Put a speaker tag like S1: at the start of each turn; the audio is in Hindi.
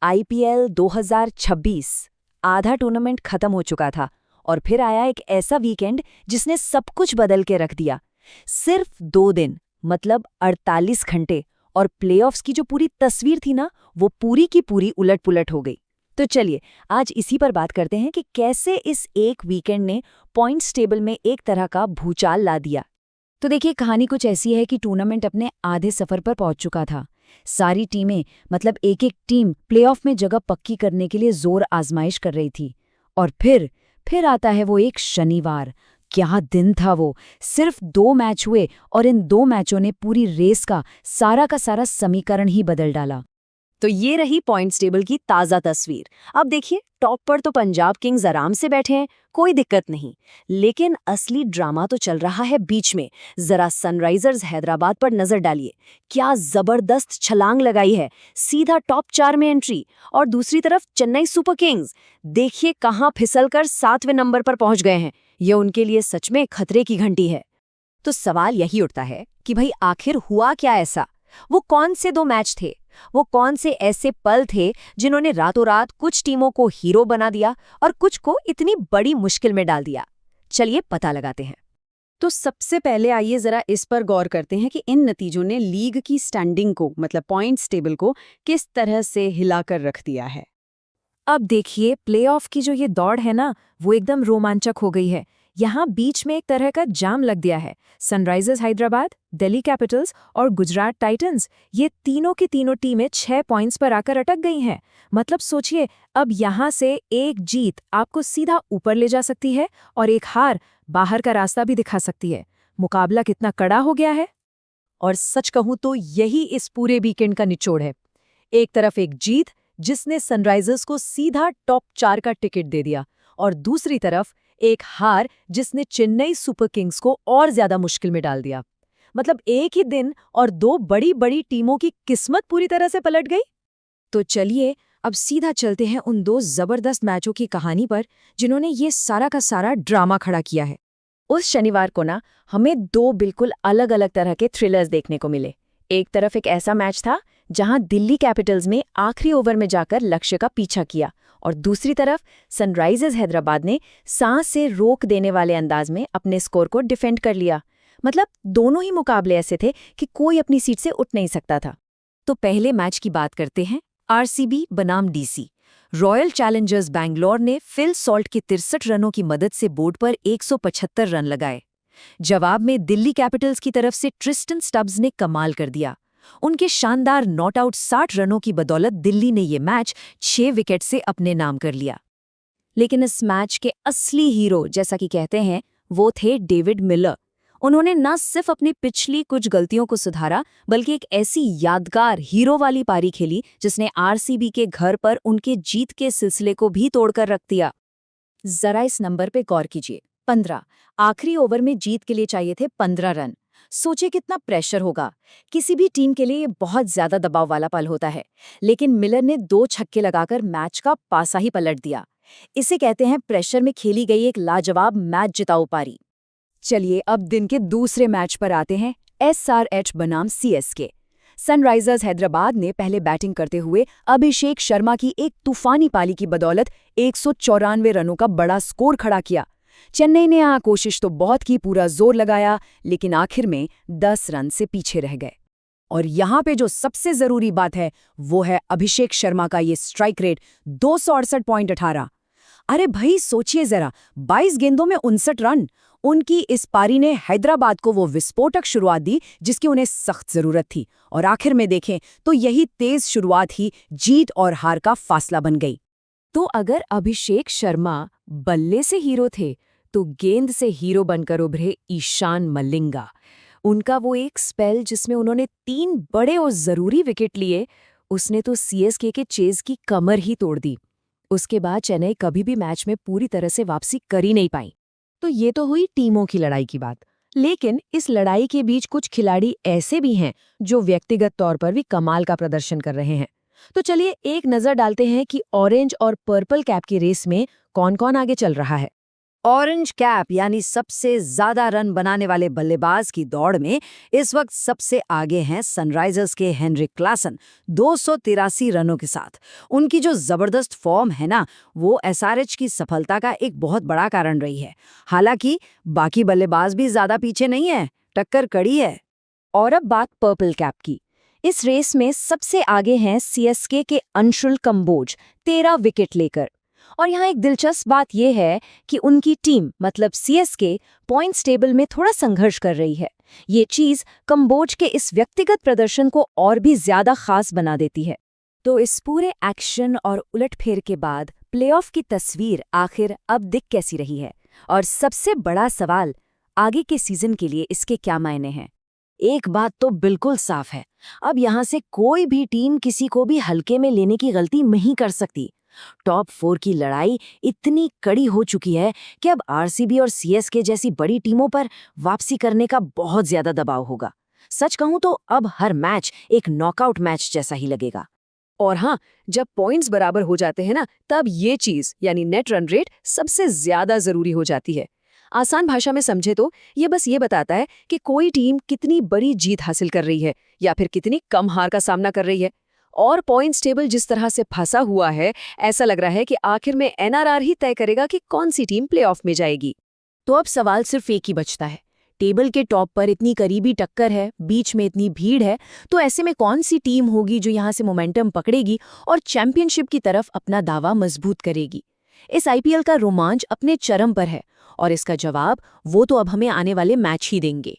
S1: आईपीएल 2026 आधा टूर्नामेंट खत्म हो चुका था और फिर आया एक ऐसा वीकेंड जिसने सब कुछ बदल के रख दिया। सिर्फ 2 दिन मतलब 48 घंटे और प्लेऑफ्स की जो पूरी तस्वीर थी ना, वो पूरी की पूरी उलट-पुलट हो गई। तो चलिए आज इसी पर बात करते हैं कि कैसे इस एक वीकेंड ने पॉइंट्स टेबल में एक तरह का भूचाल ला दिया। तो देखिए, कहानी कुछ ऐसी है कि टूर्नामेंट अपने आधे सफर पर पहुंच चुका था। सारी टीमें मतलब एक-एक टीम प्लेऑफ में जगह पक्की करने के लिए जोर आजमाइश कर रही थी। और फिर आता है वो एक शनिवार। क्या दिन था वो! सिर्फ 2 मैच हुए और इन 2 मैचों ने पूरी रेस का सारा समीकरण ही बदल डाला। तो ये रही पॉइंट्स टेबल की ताज़ा तस्वीर। अब देखिए, टॉप पर तो पंजाब किंग्स आराम से बैठे हैं, कोई दिक्कत नहीं। लेकिन असली ड्रामा तो चल रहा है बीच में। जरा सनराइजर्स हैदराबाद पर नजर डालिए, क्या जबरदस्त छलांग लगाई है, सीधा टॉप 4 में एंट्री। और दूसरी तरफ चेन्नई सुपर किंग्स, देखिए कहां फिसलकर 7वें नंबर पर पहुंच गए हैं। ये उनके लिए सच में खतरे की घंटी है। तो सवाल यही उठता है कि भाई आखिर हुआ क्या ऐसा? वो कौन से 2 मैच थे? वो कौन से ऐसे पल थे जिन्होंने रातों रात कुछ टीमों को हीरो बना दिया और कुछ को इतनी बड़ी मुश्किल में डाल दिया? चलिए पता लगाते हैं। तो सबसे पहले आइए जरा इस पर गौर करते हैं कि इन नतीजों ने लीग की स्टैंडिंग को मतलब पॉइंट्स टेबल को किस तरह से हिलाकर रख दिया है। अब देखिए, प्लेऑफ की जो ये दौड़ है ना, वो एकदम रोमांचक हो गई है। यहाँ बीच में एक तरह का जाम लग गया है। सनराइजर्स हैदराबाद, दिल्ली कैपिटल्स और गुजरात टाइटंस, ये तीनों की तीनों टीमें 6 पॉइंट्स पर आकर अटक गई हैं। मतलब सोचिए, अब यहाँ से एक जीत आपको सीधा ऊपर ले जा सकती है और एक हार बाहर का रास्ता भी दिखा सकती है। मुकाबला कितना कड़ा हो गया है। और सच कहूं तो यही इस पूरे वीकेंड का निचोड़ है। एक तरफ एक जीत जिसने सनराइजर्स को सीधा टॉप 4 का टिकट दे दिया, और दूसरी तरफ एक हार जिसने चेन्नई सुपर किंग्स को और ज्यादा मुश्किल में डाल दिया। मतलब एक ही दिन और 2 बड़ी बड़ी टीमों की किस्मत पूरी तरह से पलट गई। तो चलिए अब सीधा चलते हैं उन 2 जबरदस्त मैचों की कहानी पर जिन्होंने ये सारा का सारा ड्रामा खड़ा किया है। उस शनिवार को ना हमें 2 बिल्कुल अलग अलग तरह के थ्रिलर्स देखने को मिले। एक तरफ एक ऐसा मैच था जहां दिल्ली कैपिटल्स में आखिरी ओवर में जाकर लक्ष्य का पीछा किया, और दूसरी तरफ सनराइजर्स हैदराबाद ने सांस से रोक देने वाले अंदाज में अपने स्कोर को डिफेंड कर लिया। मतलब दोनों ही मुकाबले ऐसे थे कि कोई अपनी सीट से उठ नहीं सकता था। तो पहले मैच की बात करते हैं। आरसीबी बनाम डीसी, रॉयल चैलेंजर्स बैंगलोर ने फिल सॉल्ट के 63 रनों की मदद से बोर्ड पर 175 रन लगाए। जवाब में दिल्ली कैपिटल्स की तरफ से ट्रिस्टन स्टब्स ने कमाल कर दिया। उनके शानदार नॉट आउट 60 रनों की बदौलत दिल्ली ने ये मैच 6 विकेट से अपने नाम कर लिया। लेकिन इस मैच के असली हीरो, जैसा कि कहते हैं, वो थे डेविड मिलर। उन्होंने न सिर्फ अपनी पिछली कुछ गलतियों को सुधारा, बल्कि एक ऐसी यादगार हीरो वाली पारी खेली जिसने आरसीबी के घर पर उनके जीत के सिलसिले को भी तोड़कर रख दिया। जरा इस नंबर पे गौर कीजिए, 15। आखिरी ओवर में जीत के लिए चाहिए थे 15 रन। सोचिए कितना प्रेशर होगा। किसी भी टीम के लिए ये बहुत ज्यादा दबाव वाला पल होता है। लेकिन मिलर ने 2 छक्के लगाकर मैच का पासा ही पलट दिया। इसे कहते हैं प्रेशर में खेली गई एक लाजवाब मैच जिताऊ पारी। चलिए अब दिन के दूसरे मैच पर आते हैं। एसआरएच बनाम सीएसके। सनराइजर्स हैदराबाद ने पहले बैटिंग करते हुए अभिषेक शर्मा की एक तूफानी पारी की बदौलत 194 रनों का बड़ा स्कोर खड़ा किया। चेन्नई ने यहाँ कोशिश तो बहुत की, पूरा जोर लगाया, लेकिन आखिर में 10 रन से पीछे रह गए। और यहाँ पे जो सबसे जरूरी बात है वो है अभिषेक शर्मा का ये स्ट्राइक रेट 268.18। अरे भाई सोचिए जरा, 22 गेंदों में 59 रन। उनकी इस पारी ने हैदराबाद को वो विस्फोटक शुरुआत दी जिसकी उन्हें सख्त जरूरत थी, और आखिर में देखें तो यही तेज शुरुआत ही जीत और हार का फासला बन गई। तो अगर अभिषेक शर्मा बल्ले से हीरो थे, तो गेंद से हीरो बनकर उभरे ईशान मलिंगा। उनका वो एक स्पेल जिसमें उन्होंने 3 बड़े और जरूरी विकेट लिए, उसने तो सीएसके के चेज की कमर ही तोड़ दी। उसके बाद चेन्नई कभी भी मैच में पूरी तरह से वापसी कर ही नहीं पाई। तो ये तो हुई टीमों की लड़ाई की बात। लेकिन इस लड़ाई के बीच कुछ खिलाड़ी ऐसे भी हैं जो व्यक्तिगत तौर पर भी कमाल का प्रदर्शन कर रहे हैं। तो चलिए एक नजर डालते हैं कि ऑरेंज और पर्पल कैप की रेस में कौन कौन आगे चल रहा है। ऑरेंज कैप यानी सबसे ज्यादा रन बनाने वाले बल्लेबाज की दौड़ में इस वक्त सबसे आगे हैं सनराइजर्स के हेनरिक क्लासन 283 रनों के साथ। उनकी जो जबरदस्त फॉर्म है ना, वो एसआरएच की सफलता का एक बहुत बड़ा कारण रही है। हालांकि बाकी बल्लेबाज भी ज्यादा पीछे नहीं है, टक्कर कड़ी है। और अब बात पर्पल कैप की। इस रेस में सबसे आगे हैं सीएसके के अंशुल कंबोज 13 विकेट लेकर। और यहाँ एक दिलचस्प बात यह है कि उनकी टीम मतलब सीएसके पॉइंट्स टेबल में थोड़ा संघर्ष कर रही है। ये चीज कंबोज के इस व्यक्तिगत प्रदर्शन को और भी ज्यादा खास बना देती है। तो इस पूरे एक्शन और उलटफेर के बाद प्लेऑफ की तस्वीर आखिर अब दिख कैसी रही है, और सबसे बड़ा सवाल आगे के सीजन के लिए इसके क्या मायने हैं। एक बात तो बिल्कुल साफ है, अब यहाँ से कोई भी टीम किसी को भी हल्के में लेने की गलती नहीं कर सकती। टॉप 4 की लड़ाई इतनी कड़ी हो चुकी है कि अब आरसीबी और सीएसके जैसी बड़ी टीमों पर वापसी करने का बहुत ज्यादा दबाव होगा। सच कहूं तो अब हर मैच एक नॉकआउट मैच जैसा ही लगेगा।
S2: और हाँ, जब पॉइंट्स बराबर हो जाते हैं ना, तब ये चीज यानी नेट रन रेट सबसे ज्यादा जरूरी हो जाती है। आसान भाषा में समझे तो ये बस ये बताता है कि कोई टीम कितनी बड़ी जीत हासिल कर रही है या फिर कितनी कम हार का सामना कर रही है। और पॉइंट्स टेबल जिस तरह से फंसा हुआ है, ऐसा लग रहा है कि आखिर में एनआरआर ही तय करेगा कि कौन सी टीम प्लेऑफ में जाएगी।
S3: तो अब सवाल सिर्फ एक ही बचता है। टेबल के टॉप पर इतनी करीबी टक्कर है, बीच में इतनी भीड़ है, तो ऐसे में कौन सी टीम होगी जो यहाँ से मोमेंटम पकड़ेगी और चैंपियनशिप की तरफ अपना दावा मजबूत करेगी। इस आईपीएल का रोमांच अपने चरम पर है और इसका जवाब वो तो अब हमें आने वाले मैच ही देंगे।